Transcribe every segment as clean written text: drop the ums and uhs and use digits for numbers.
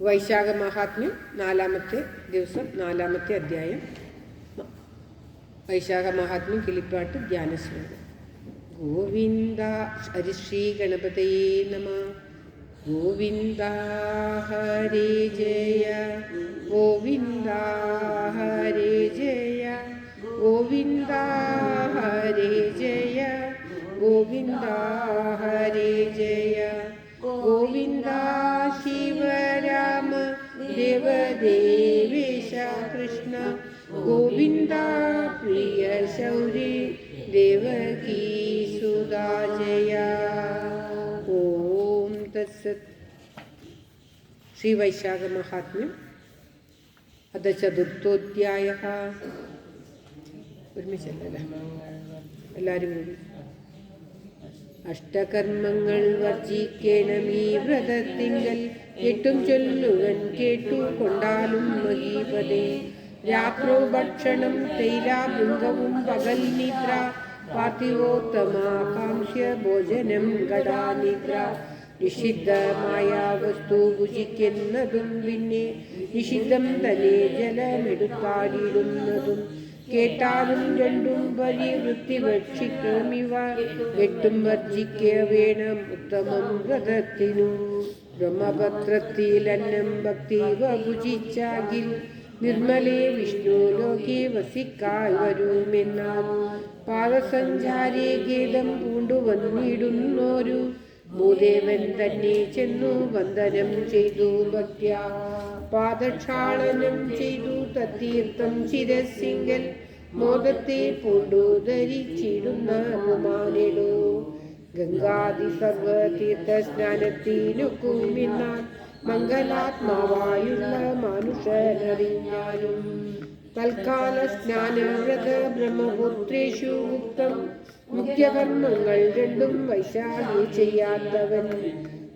വൈശാഖ മഹാത്മ്യം 4-ാമത്തെ ദിവസം 4-ാമത്തെ അധ്യായം. വൈശാഖ മഹാത്മ്യം കിളിപ്പാട്ട് ധ്യാനശ്ലോകം. ഗോവിന്ദ ഹരിശ്രീ ഗണപതയേ നമഃ. ഗോവിന്ദ ഹരേ ജയ ഗോവിന്ദ ഹരേ ജയ ഗോവിന്ദ ഹരേ ജയ ഗോവിന്ദ ഹരേ ജയ ഗോവിന്ദ ശിവരാമ ദേവദേവേശ കൃഷ്ണ ഗോവിന്ദ പ്രിയ ശൗരി ദേവകീ സുതാ ജയ. ഓം തത്സത്. ശ്രീ വൈശാഖ മഹാത്മ്യം അത ചതുർത്ഥോധ്യായഃ. ഒരുമിച്ചല്ല, എല്ലാവരും കൂടി. അഷ്ടകർമ്മങ്ങൾ വർജിക്കണമീ വ്രതത്തിങ്കൽ എട്ടും ചൊല്ലുവൻ കേട്ടു കൊണ്ടാലും മഹീപതേ. രാത്രോ ഭക്ഷണം തൈലാഭൃംഗവും പകൽ നിദ്ര പാർത്ഥിവോത്തമാകാംക്ഷ്യ ഭോജനം ഗടാനിദ്ര. നിഷിദ്ധമായ വസ്തു ഭുജിക്കുന്നതും പിന്നെ നിഷിദ്ധം തന്നെ ജലമെടുത്താടിയിടുന്നതും കേട്ടാലും രണ്ടും പരിവൃത്തി ഭക്ഷിക്കമിവ എട്ടും വർജിക്ക വേണം ഉത്തമം വ്രതത്തിനു. ബ്രഹ്മപത്രത്തിൽ അന്നം ഭക്തിവ ഭുജിച്ചാകിൽ നിർമ്മലേ വിഷ്ണു ലോകെ വസിക്കായി വരുമെന്നാൽ. പാദസഞ്ചാരേ ഗീതം പൂണ്ടുവന്നിടുന്നോരു ഭൂദേവൻ തന്നെ ചെന്നു വന്ദനം ചെയ്തു ഭക്ത്യാ. പാദക്ഷാളനം ചെയ്തു തത്തീർത്ഥം ശിരസിങ്കൽ മോദത്തെ പൂണ്ടു ധരിച്ചിടുന്ന ബഹുമാനിടൂ. ഗംഗാദി സർവതീർത്ഥ സ്നാനത്തിനൊക്കുമെന്നാൽ മംഗലാത്മാവായുള്ള മനുഷ്യനറിഞ്ഞാലും. തൽക്കാല സ്നാനവ്രത ബ്രഹ്മപുത്രേഷു ഉക്തം മുഖ്യകർമ്മങ്ങൾ രണ്ടും വൈശാഖി ചെയ്യാത്തവൻ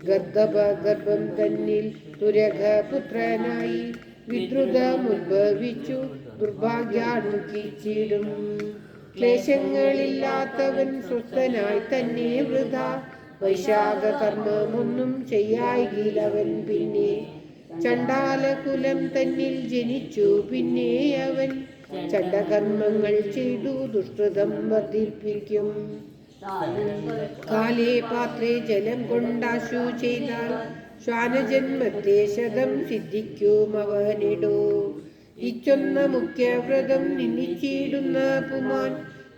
ഗർഭം തന്നിൽ തുരകപുത്രനായി വിദ്രുതമുദ്ഭവിച്ചു ദുർഭാഗ്യാടുക്കിച്ചിടും. ക്ലേശങ്ങളില്ലാത്തവൻ സ്വസ്ഥനായി തന്നെ വൃഥ വൈശാഖ കർമ്മമൊന്നും ചെയ്യായിലവൻ പിന്നെ. ചണ്ഡാലകുലം തന്നിൽ ജനിച്ചു പിന്നെ അവൻ ചണ്ഡകർമ്മങ്ങൾ ചെയ്തു ദുഷ്കൃതം വർദ്ധിപ്പിക്കും. കാലേ പാത്രേ ജലം കൊണ്ടാശു ചെയ്താൽ ശ്വാനജന്മത്തെ ശതം സിദ്ധിക്കും അവനിടോ. ഇച്ചൊന്ന മുഖ്യവ്രതം നിന്നിച്ചിടുന്ന പുമാൻ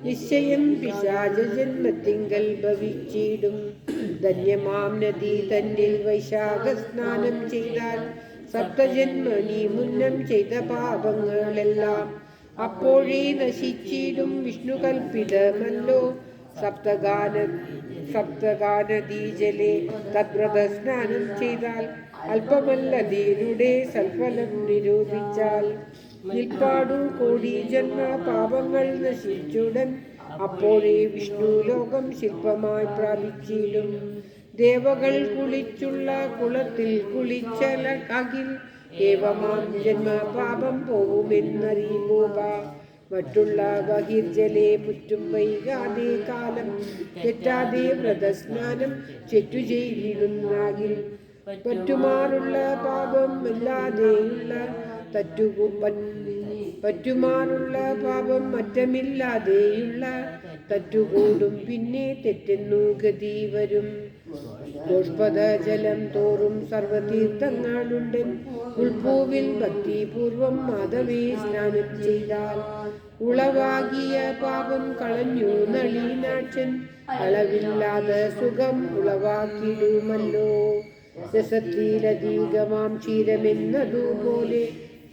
നിശ്ചയം പിശാച ജന്മത്തിങ്കൽ ഭവിച്ചിടും. ധന്യമാം നദി തന്നിൽ വൈശാഖ സ്നാനം ചെയ്താൽ സപ്തജന്മനി മുന്നം ചെയ്ത പാപങ്ങളെല്ലാം അപ്പോഴേ നശിച്ചിടും. വിഷ്ണു കൽപ്പിതമല്ലോ സപ്തഗാനദീജലെ തദ്വ്രത സ്നാനം ചെയ്താൽ അല്പമല്ലതീരുടെ സൽഫലം നിരൂപിച്ചാൽ നിൽപ്പാടു കോടി ജന്മ പാപങ്ങൾ നശിച്ചുടൻ അപ്പോഴേ വിഷ്ണു ലോകം ശില്പമായി പ്രാപിച്ചിടും. ദേവകൾ കുളിച്ചുള്ള കുളത്തിൽ കുളിച്ചലകിൽ ഏവമാം ജന്മ പാപം പോവുമെന്നറിയുക. മറ്റുള്ള ബഹിർജലെ മുറ്റും വൈകാതെ കാലം തെറ്റാതെ വ്രതസ്നാനം ചെറ്റു ചെയ്തിടുന്നാകിൽ പറ്റുമാറുള്ള പാപം അല്ലാതെയുള്ള പറ്റുമാറുള്ള പാപം മറ്റമില്ലാതെയുള്ള തറ്റുകൂടും. പിന്നെ തെറ്റെന്നു ഗതി വരും. ഗോഷ്പദ ജലം തോറും സർവതീർത്ഥങ്ങളുണ്ടൻ ഉൾപൂവിൽ ഭക്തിപൂർവം മാധവേ സ്നാനം ചെയ്താൽ ഉളവാകിയ പാപം കളഞ്ഞു നളീനാക്ഷൻ അളവില്ലാതെ സുഖം ഉളവാക്കിടുമല്ലോ. രസത്തിലധികമാം ക്ഷീരമെന്നതുപോലെ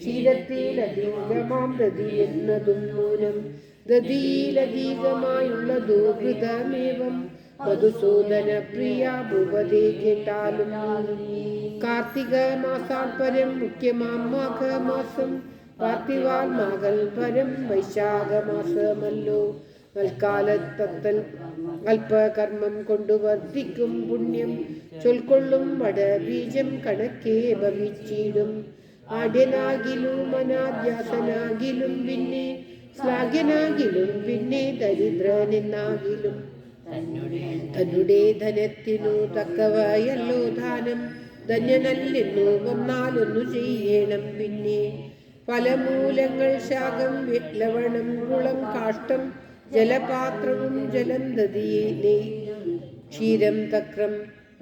ക്ഷീരത്തിലധികമാം ദതി എന്നതും നൂനം. ദതിയിലധികമായുള്ളതു ഘൃതമേവം മധുസൂദന പ്രിയ ഭൂപതേ കേട്ടാലും. കാർത്തിക മാസാൽ പരം മുഖ്യമാം മാഘമാസം പാർത്ഥിവാൽ മാകൽ പരം വൈശാഖ മാസമല്ലോ. തൽക്കാലത്തൽ അല്പകർമ്മം കൊണ്ടു വർദ്ധിക്കും പുണ്യം ചൊൽക്കൊള്ളും വടബീജം കണക്കെ ഭവിച്ചിടും. ആഢ്യനാകിലും അനാദ്യാസനാകിലും പിന്നെ ശ്ലാഘ്യനാകിലും പിന്നെ ദരിദ്രനെന്നാകിലും തന്നുടെ ധനത്തിനു തക്കവയല്ലോ ദാനം ധന്യനല്ലെന്നു വന്നാലൊന്നു ചെയ്യണം പിന്നെ. ഫലമൂലങ്ങൾ ശാകം ലവണം കുളം കാഷ്ടം ജലപാത്രവും ജലം ദതിയിലെ ക്ഷീരം തക്രം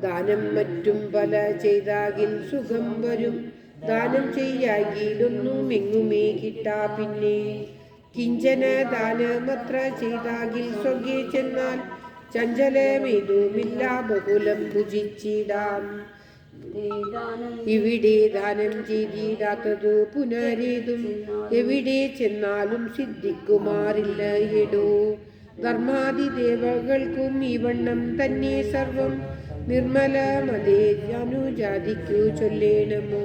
ദാനം മറ്റും പല ചെയ്താകിൽ സുഖം വരും. ദാനം ചെയ്യാകിലൊന്നും എങ്ങുമേ കിട്ടാ പിന്നെ. കിഞ്ചന ദാനമത്ര ചെയ്താകിൽ സ്വർഗേ ചെന്നാൽ ചഞ്ചലമേതുമില്ല ബഹുലം ഭുജിച്ചിടാം. ഇവിടെ ദാനം ചെയ്തിടാത്തതു പുനരേതും എവിടെ ചെന്നാലും സിദ്ധിക്കുമാറില്ല എടോ. ധർമാതിദേവകൾക്കും ഈ വണ്ണം തന്നെ സർവം നിർമ്മലമതേ അനുജാതിക്കു ചൊല്ലേണമോ.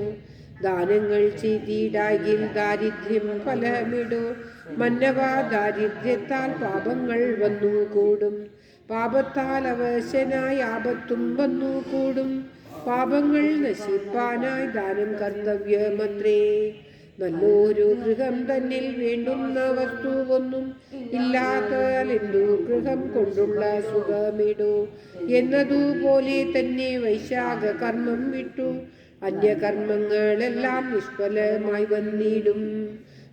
ദാനങ്ങൾ ചെയ്തിടാകിൽ ദാരിദ്ര്യം ഫലമിടോ. മന്നവ ദാരിദ്ര്യത്താൽ പാപങ്ങൾ വന്നു കൂടും. പാപത്താൽ അവശനായി ആപത്തും വന്നു കൂടും. പാപങ്ങൾ നശിപ്പാനായി ദാനം കർത്തവ്യമത്രേ. നല്ലൊരു ഗൃഹം തന്നിൽ വേണ്ടുന്ന വസ്തുവൊന്നും ഇല്ലാത്തലെന്തു ഗൃഹം കൊണ്ടുള്ള സുഖമിടോ. എന്നതുപോലെ തന്നെ വൈശാഖ കർമ്മം വിട്ടു അന്യകർമ്മങ്ങളെല്ലാം നിഷ്ഫലമായി വന്നിടും.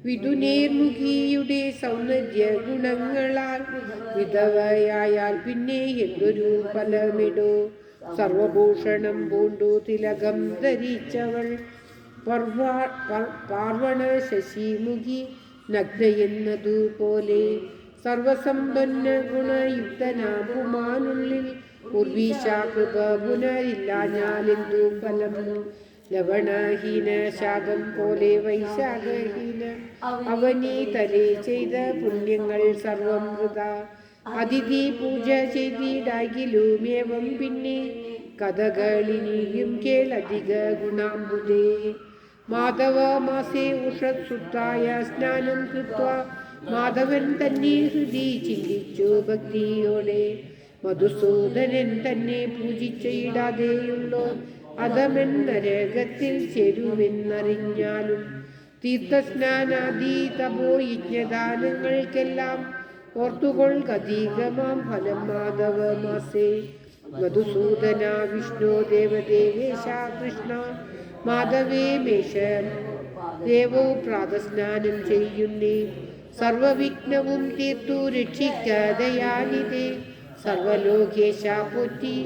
വിധുനേർമുഖിയുടെ സൗന്ദര്യ ഗുണങ്ങളാൽ വിധവയായാൽ പിന്നെ എന്തൊരു ഫലമിടോ. സർവഭൂഷണം പൂണ്ടു തിലകം ധരിച്ചവൾ പാർവണ ശശിമുഖി നഗ്നയെന്നതുപോലെ സർവസമ്പന്ന ഗുണയുക്തനാകുമാനുള്ളിൽ ഉർവീശാകൃപ പുനരില്ലാഞ്ഞാലെന്തു ഫലം. ലവണഹീന ശാകം പോലെ വൈശാഖഹീന അവനീ തലേ ചെയ്ത പുണ്യങ്ങൾ സർവം വൃത. അതിഥി പൂജ ചെയ്തിടാകിലുമേവം പിന്നെ കഥകളിനിയും കേളധിക ഗുണാംബുദേ. മാധവ മാസേ ഉഷത്സുത്തായ സ്നാനം കൃത്വാ മാധവൻ തന്നെ ഹൃദി ചിന്തിച്ചു ഭക്തിയോടെ. മധുസൂദനൻ തന്നെ പൂജിച്ചിടാതെയുള്ളോ അധമൻ നരകത്തിൽ ചേരുമെന്നറിഞ്ഞാലും. തീർത്ഥസ്നാനാദി തപോ യജ്ഞദാനങ്ങൾക്കെല്ലാം ഓർത്തുകൊൾക്കധികമാം ഫലം മാധവ മാസേ. മധുസൂദന വിഷ്ണു ദേവദേവേശ കൃഷ്ണ മാധവേ മേഷ ദേവോ പ്രാതസ്നാനം ചെയ്യുന്നേ. സർവവിഘ്നവും തീർത്തു രക്ഷിക്കതയാനിതേ. സർവലോകേശ പോറ്റി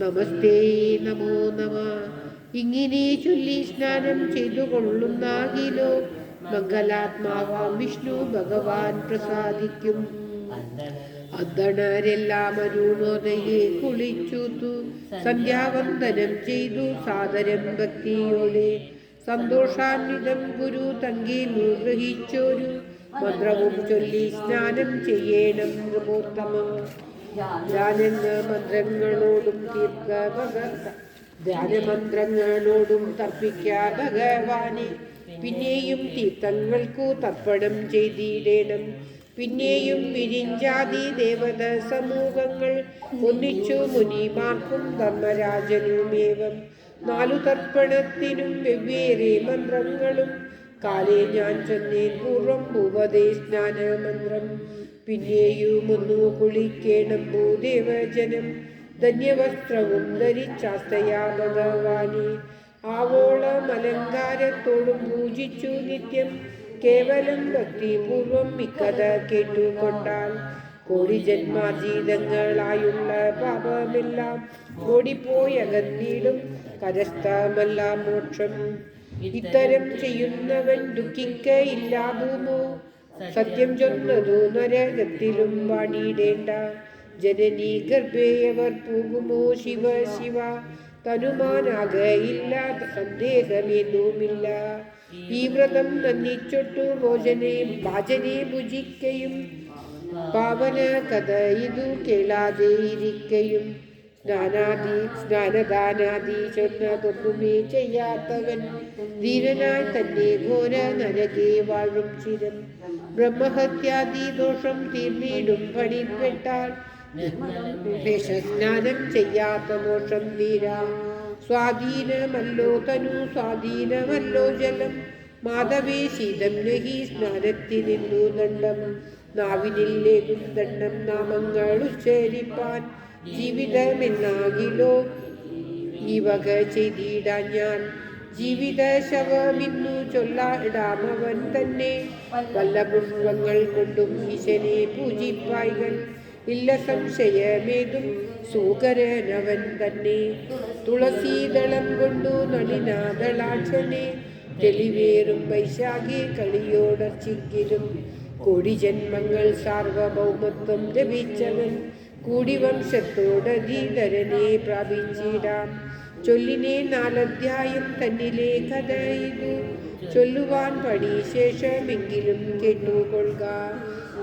നമസ്തേ നമോ നമ. ഇങ്ങനെ ചൊല്ലി സ്നാനം ചെയ്തു കൊള്ളുന്നാകിലോ മംഗലാത്മാവാം വിഷ്ണു ഭഗവാൻ പ്രസാദിക്കും. അദ്ധണരെല്ലാം അരുണോദയെ കുളിച്ചുതു സന്ധ്യാവന്ദനം ചെയ്തു സാദരം ഭക്തിയോടെ. സന്തോഷാന്വിതം ഗുരു തങ്കേന്നു ഗ്രഹിച്ചോരു മന്ത്രവും ചൊല്ലി സ്നാനം ചെയ്യണം നൃപോത്തമ. ധ്യാനന്ന മന്ത്രങ്ങളോടും ധ്യാനമന്ത്രങ്ങളോടും തർപ്പിക്ക ഭഗവാനെ. പിന്നെയും തീർത്ഥങ്ങൾക്കു തർപ്പണം ചെയ്തിടേണം. പിന്നെയും വിരിഞ്ചാതി ദേവത സമൂഹങ്ങൾ ഒന്നിച്ചു മുനിമാർക്കും ധർമ്മരാജനുമേവം 4 തർപ്പണത്തിനും വെവ്വേറെ മന്ത്രങ്ങളും കാലേ ഞാൻ ചൊന്നേൻ പൂർവം ഭൂപതേ സ്നാനമന്ത്രം. പിന്നെയും ഒന്നു കുളിക്കേണം ഭൂദേവജനം. ധന്യവസ്ത്രവും ധരിച്ചാസ്തയാ ഭഗവാനെ. ആവോളം അലങ്കാരത്തോടും പൂജിച്ചു നിത്യം കേവലം ഭക്തിപൂർവം ഇക്കഥ കേട്ടുകൊണ്ടാൽ കോടി ജന്മാർജീതങ്ങളായുള്ള പാപമെല്ലാം ഓടിപ്പോയകന്നിടും കരസ്ഥമല്ല മോക്ഷം. ഇത്തരം ചെയ്യുന്നവൻ ദുഃഖിക്കയില്ല ഭൂമോ. സത്യം ചൊന്നതു നരകത്തിലും വാണിടേണ്ട. ജനനീ ഗർഭേ അവർ പോകുമോ ശിവ ശിവ. തനുമാനാകയില്ലാത്ത സന്ദേഹമേതുമില്ല. ഈ വ്രതം നന്ദിച്ചൊട്ടു ഭാജനെ ഭുജിക്കയും പാവന കഥ ഇതു കേളാതെ ഇരിക്കയും. സ്നാനദാനാദി ചൊന്നതൊന്നുമേ ചെയ്യാത്തവൻ ധീരനായി തന്നെ ഘോര നരകെ വാഴും ചിരം. ബ്രഹ്മഹത്യാദി ദോഷം തീർന്നിടും പണിപ്പെട്ടാൽ സ്നാനം ചെയ്യാത്ത ദോഷം തീരാ. സ്വാധീനമല്ലോ തനു സ്വാധീനമല്ലോ ജലം. മാധവേ ശീതം നഹി സ്നാനത്തിനിന്നു ദണ്ഡം. നാവിനില്ലേതും ദണ്ഡം നാമങ്ങൾ ഉച്ചരിപ്പാൻ ജീവിതമെന്നാകിലോ ഈ വക ചെയ്തിടാൻ ഞാൻ. ജീവിത ശവമിന്നു ചൊല്ലാടാമവൻ തന്നെ. വല്ല പുഷ്പങ്ങൾ കൊണ്ടും ഈശനെ പൂജിപ്പായികൾ ഇല്ല സംശയമേതും സൂകരനവൻ തന്നെ. തുളസീദളം കൊണ്ടു നളിനാദളാക്ഷനെ തെളിവേറും വൈശാഖി കളിയോടർച്ചിക്കിലും കോടി ജന്മങ്ങൾ സാർവഭൗമത്വം ലഭിച്ചവൻ കൂടി വംശത്തോടധീധരനെ പ്രാപിച്ചിടാം. ചൊല്ലിനെ 4 അധ്യായം തന്നിലെ കഥ ഇത് ചൊല്ലുവാൻ പടി ശേഷമെങ്കിലും കേട്ടുകൊള്ളുക.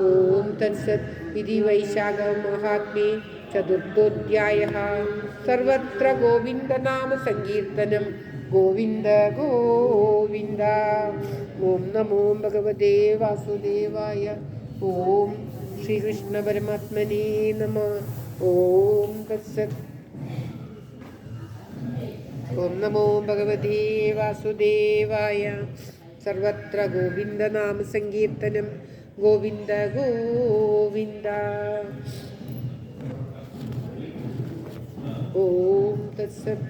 ഓം തത്സത്. ഇതി വൈശാഖ മഹാത്മ്യേ ചതുർത്ഥോധ്യായഃ. സർവത്ര ഗോവിന്ദനാമ സങ്കീർത്തനം. ഗോവിന്ദ ഗോവിന്ദ. ഓം നമോ ഭഗവതേ വാസുദേവായ. ഓം ശ്രീകൃഷ്ണ പരമാത്മനേ നമഃ. ഓം തത്സത്. ഓം നമോ ഭഗവതേ വാസുദേവായ. സർവത്ര ഗോവിന്ദനാമ സങ്കീർത്തനം. ഗോവിന്ദ ഗോവിന്ദ. ഓം തത്സത്.